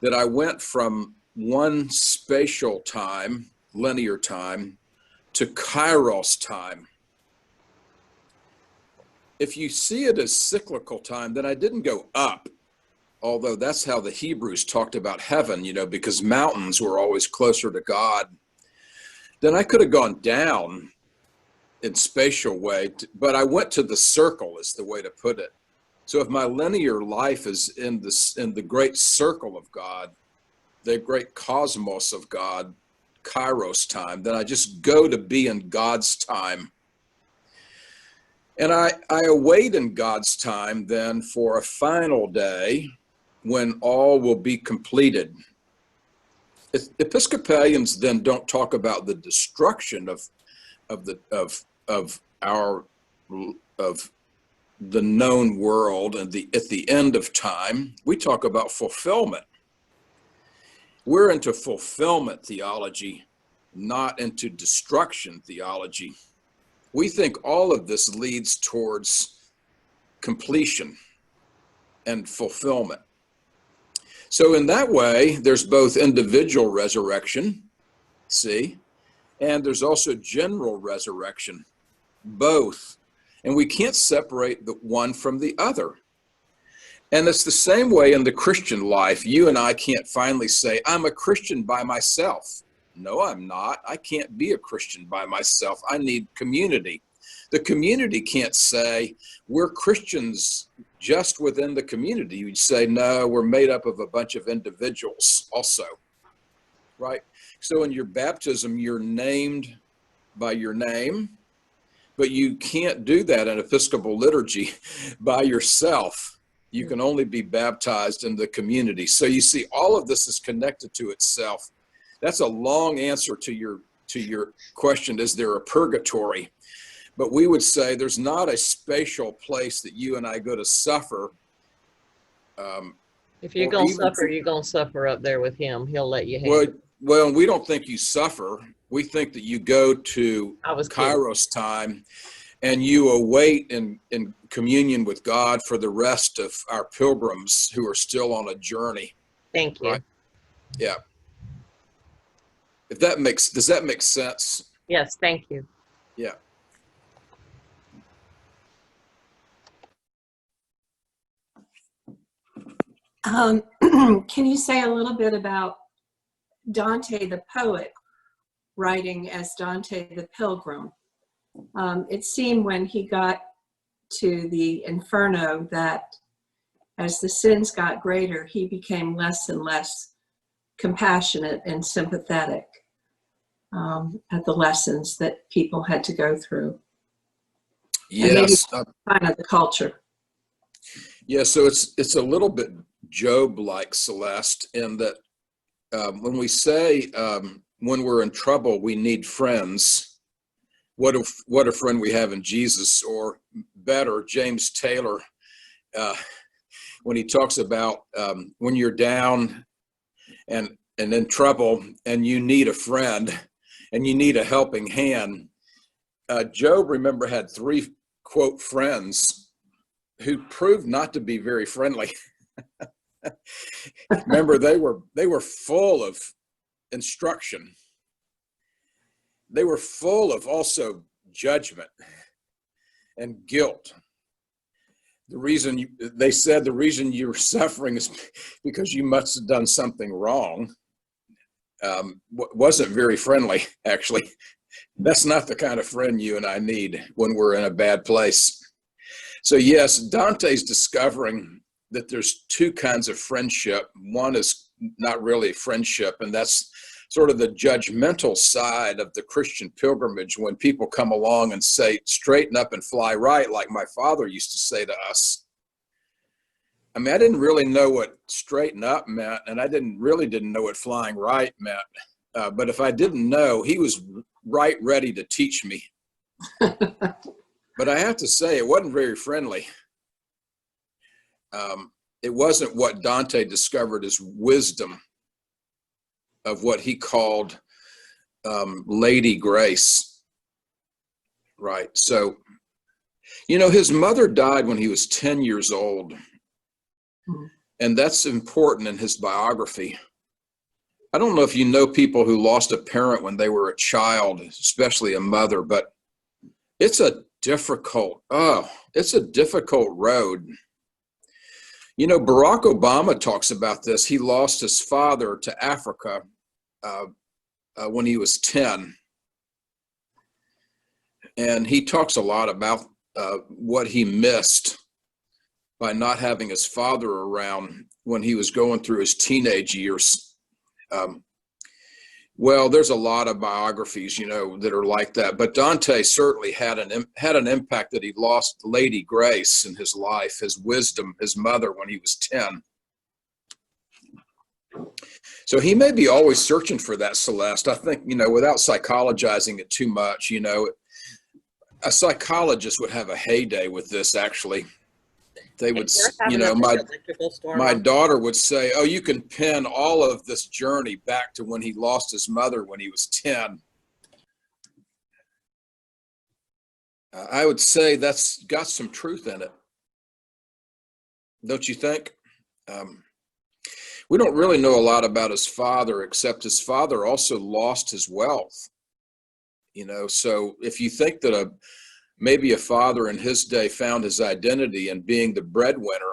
that I went from one spatial time, linear time, to kairos time. If you see it as cyclical time, then I didn't go up, although that's how the Hebrews talked about heaven, because mountains were always closer to God. Then I could have gone down in spatial way, but I went to the circle, is the way to put it. So if my linear life is in the great circle of God, the great cosmos of God, kairos time, then I just go to be in God's time. And I await in God's time then for a final day when all will be completed. Episcopalians then don't talk about the destruction of the known world and at the end of time. We talk about fulfillment. We're into fulfillment theology, not into destruction theology. We think all of this leads towards completion and fulfillment. So in that way, there's both individual resurrection, and there's also general resurrection, both. And we can't separate the one from the other. And it's the same way in the Christian life. You and I can't finally say, I'm a Christian by myself. No, I'm not. I can't be a Christian by myself. I need community. The community can't say, we're Christians just within the community. You'd say, no, we're made up of a bunch of individuals also, right? So in your baptism, you're named by your name, but you can't do that in Episcopal liturgy by yourself. You can only be baptized in the community. So you see, all of this is connected to itself. That's a long answer to your question, is there a purgatory? But we would say there's not a spatial place that you and I go to suffer. If you're going to suffer, you're going to suffer up there with him. He'll let you have it. Well, we don't think you suffer. We think that you go to kairos time and you await in communion with God for the rest of our pilgrims who are still on a journey. Thank you. Right? Yeah. Does that make sense? Yes, thank you. Yeah. Can you say a little bit about Dante the poet writing as Dante the Pilgrim? It seemed when he got to the Inferno that as the sins got greater, he became less and less compassionate and sympathetic at the lessons that people had to go through. Yes. And maybe kind of the culture. Yeah, so it's a little bit Job-like, Celeste, in that when we say when we're in trouble, we need friends. What a friend we have in Jesus, or better, James Taylor, when he talks about when you're down and in trouble and you need a friend and you need a helping hand. Job, remember, had 3, quote, friends who proved not to be very friendly. Remember, they were full of instruction. They were full of also judgment and guilt. They said the reason you're suffering is because you must have done something wrong. Wasn't very friendly, actually. That's not the kind of friend you and I need when we're in a bad place. So yes, Dante's discovering that there's two kinds of friendship. One is not really friendship, and that's sort of the judgmental side of the Christian pilgrimage, when people come along and say, straighten up and fly right, like my father used to say to us. I mean, I didn't really know what straighten up meant, and I didn't know what flying right meant. But if I didn't know, he was right ready to teach me. But I have to say, it wasn't very friendly. It wasn't what Dante discovered as wisdom of what he called Lady Grace. Right. So, his mother died when he was 10 years old. And that's important in his biography. I don't know if you know people who lost a parent when they were a child, especially a mother, but it's a difficult road. Barack Obama talks about this. He lost his father to Africa when he was 10. And he talks a lot about what he missed by not having his father around when he was going through his teenage years. Well, there's a lot of biographies, that are like that. But Dante certainly had an impact that he lost Lady Grace in his life, his wisdom, his mother, when he was 10. So he may be always searching for that, Celeste. I think, without psychologizing it too much, a psychologist would have a heyday with this, actually. They would, my daughter would say, oh, you can pin all of this journey back to when he lost his mother when he was 10. I would say that's got some truth in it. Don't you think? We don't really know a lot about his father, except his father also lost his wealth. So if you think that maybe a father in his day found his identity in being the breadwinner,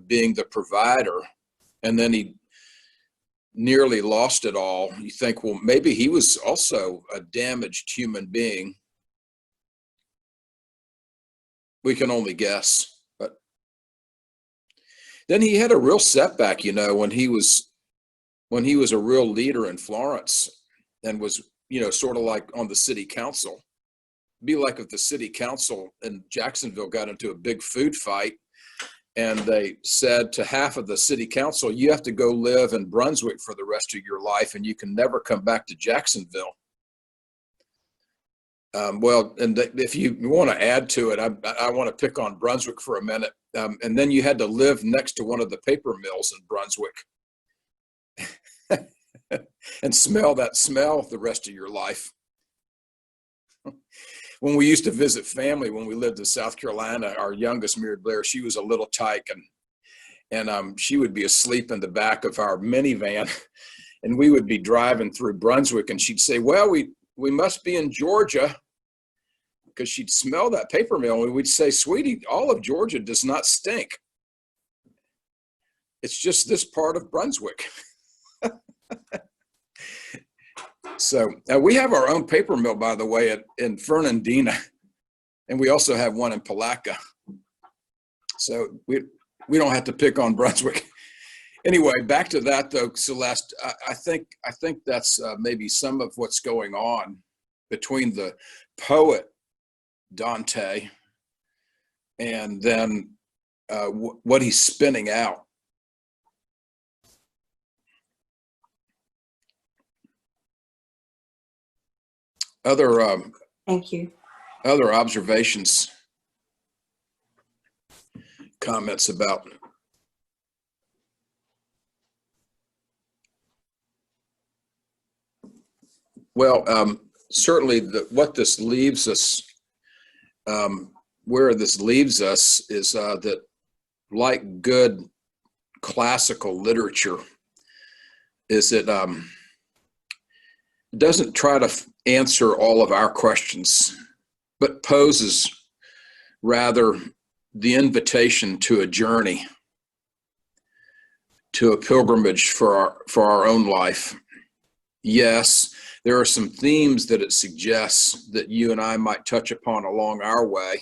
being the provider, and then he nearly lost it all, you think, well, maybe he was also a damaged human being. We can only guess. But then he had a real setback, when he was a real leader in Florence and was, sort of like on the city council. Be like if the city council in Jacksonville got into a big food fight and they said to half of the city council, you have to go live in Brunswick for the rest of your life and you can never come back to Jacksonville. Well, and if you want to add to it, I want to pick on Brunswick for a minute. And then you had to live next to one of the paper mills in Brunswick and smell that smell the rest of your life. When we used to visit family, when we lived in South Carolina, our youngest, Mary Blair, she was a little tyke, and she would be asleep in the back of our minivan, and we would be driving through Brunswick, and she'd say, well, we must be in Georgia, because she'd smell that paper mill, and we'd say, sweetie, all of Georgia does not stink. It's just this part of Brunswick. So we have our own paper mill, by the way, in Fernandina, and we also have one in Palatka. So we don't have to pick on Brunswick. Anyway, back to that though, Celeste. I think that's maybe some of what's going on between the poet Dante and then what he's spinning out. Thank you. Other observations, comments about. Well, certainly what this leaves us, where this leaves us is that like good classical literature, is it doesn't try to answer all of our questions, but poses rather the invitation to a journey, to a pilgrimage for our own life. Yes, there are some themes that it suggests that you and I might touch upon along our way.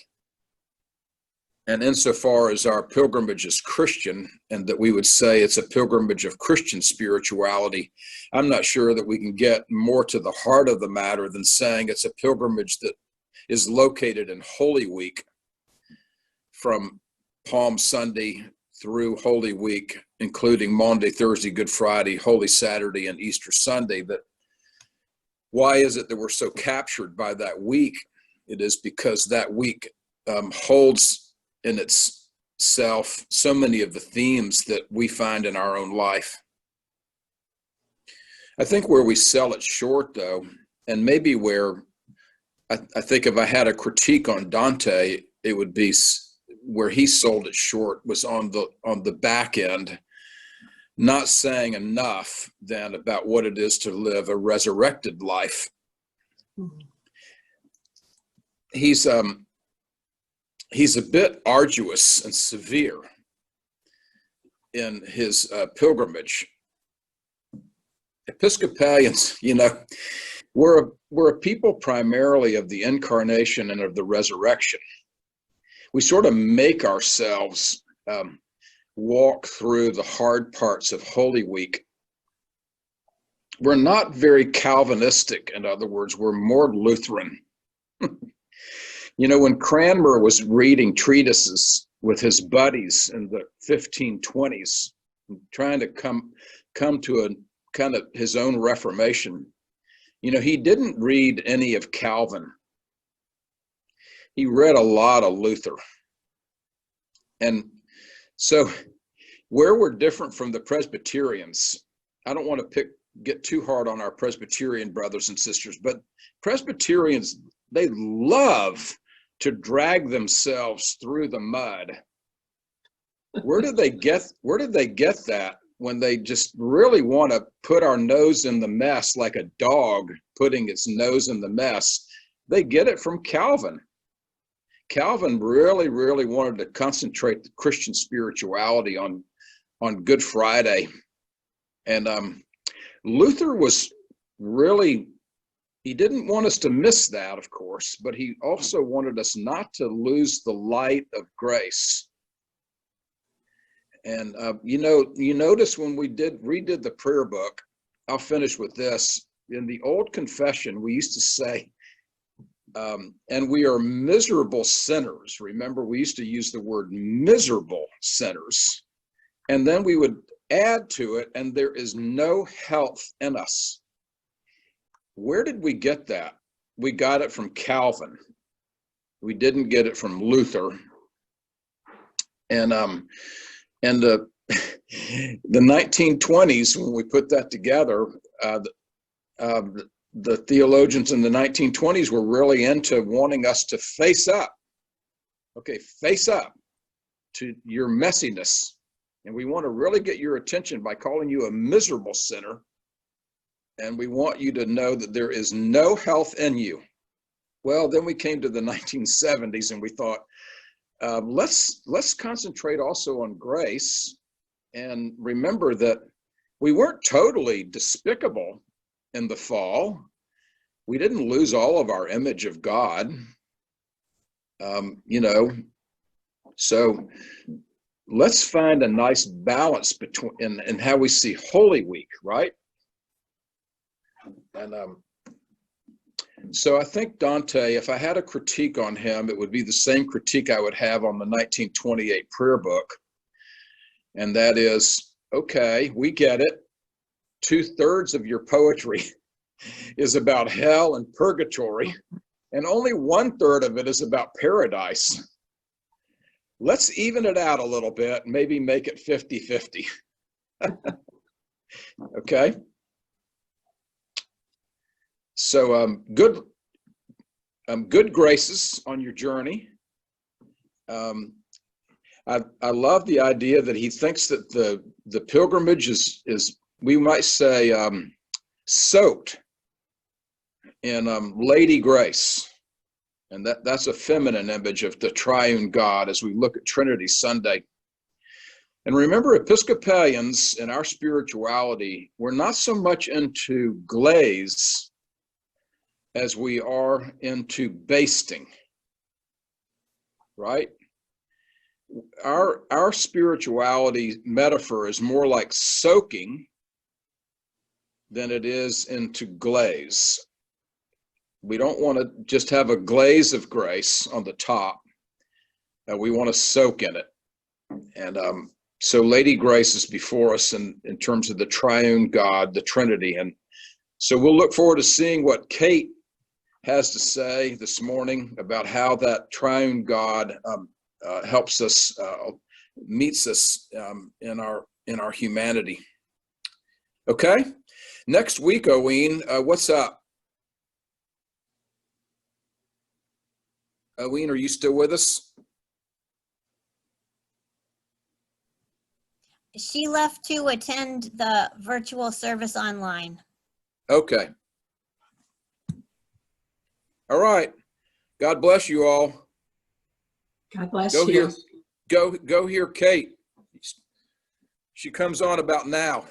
And insofar as our pilgrimage is Christian, and that we would say it's a pilgrimage of Christian spirituality, I'm not sure that we can get more to the heart of the matter than saying it's a pilgrimage that is located in Holy Week, from Palm Sunday through Holy Week, including Maundy, Thursday, Good Friday, Holy Saturday, and Easter Sunday. But why is it that we're so captured by that week? It is because that week holds in itself so many of the themes that we find in our own life. I think where we sell it short, though, and maybe where I think if I had a critique on Dante, it would be where he sold it short was on the back end, not saying enough then about what it is to live a resurrected life. He's a bit arduous and severe in his pilgrimage. Episcopalians, we're a people primarily of the incarnation and of the resurrection. We sort of make ourselves walk through the hard parts of Holy Week. We're not very Calvinistic. In other words, we're more Lutheran. When Cranmer was reading treatises with his buddies in the 1520s, trying to come to a kind of his own Reformation, he didn't read any of Calvin. He read a lot of Luther. And so where we're different from the Presbyterians, I don't want to get too hard on our Presbyterian brothers and sisters, but Presbyterians, they love to drag themselves through the mud. Where did they get that when they just really want to put our nose in the mess like a dog putting its nose in the mess? They get it from Calvin. Calvin really, really wanted to concentrate the Christian spirituality on Good Friday. And Luther was really, he didn't want us to miss that, of course, but he also wanted us not to lose the light of grace. And you notice when we redid the prayer book, I'll finish with this. In the old confession, we used to say, and we are miserable sinners. Remember, we used to use the word miserable sinners. And then we would add to it, and there is no health in us. Where did we get that? We got it from Calvin. We didn't get it from Luther. And the 1920s, when we put that together, the theologians in the 1920s were really into wanting us to face up. Okay, face up to your messiness. And we want to really get your attention by calling you a miserable sinner. And we want you to know that there is no health in you. Well, then we came to the 1970s and we thought, let's concentrate also on grace and remember that we weren't totally despicable in the fall. We didn't lose all of our image of God, so let's find a nice balance between in how we see Holy Week, right? And so I think Dante, if I had a critique on him, it would be the same critique I would have on the 1928 prayer book. And that is, okay, we get it. 2/3 of your poetry is about hell and purgatory, and only 1/3 of it is about paradise. Let's even it out a little bit, maybe make it 50-50. Okay? So good graces on your journey. I love the idea that he thinks that the pilgrimage is we might say soaked in Lady Grace, and that's a feminine image of the triune God as we look at Trinity Sunday. And remember, Episcopalians in our spirituality, we're not so much into glaze as we are into basting, right? Our spirituality metaphor is more like soaking than it is into glaze. We don't want to just have a glaze of grace on the top. We want to soak in it. And so Lady Grace is before us in terms of the triune God, the Trinity. And so we'll look forward to seeing what Kate has to say this morning about how that triune God helps us, meets us in our humanity. Okay, next week, Owen, what's up? Owen, are you still with us? She left to attend the virtual service online. Okay. All right. God bless you all. God bless Go you. here. Go hear Kate. She comes on about now.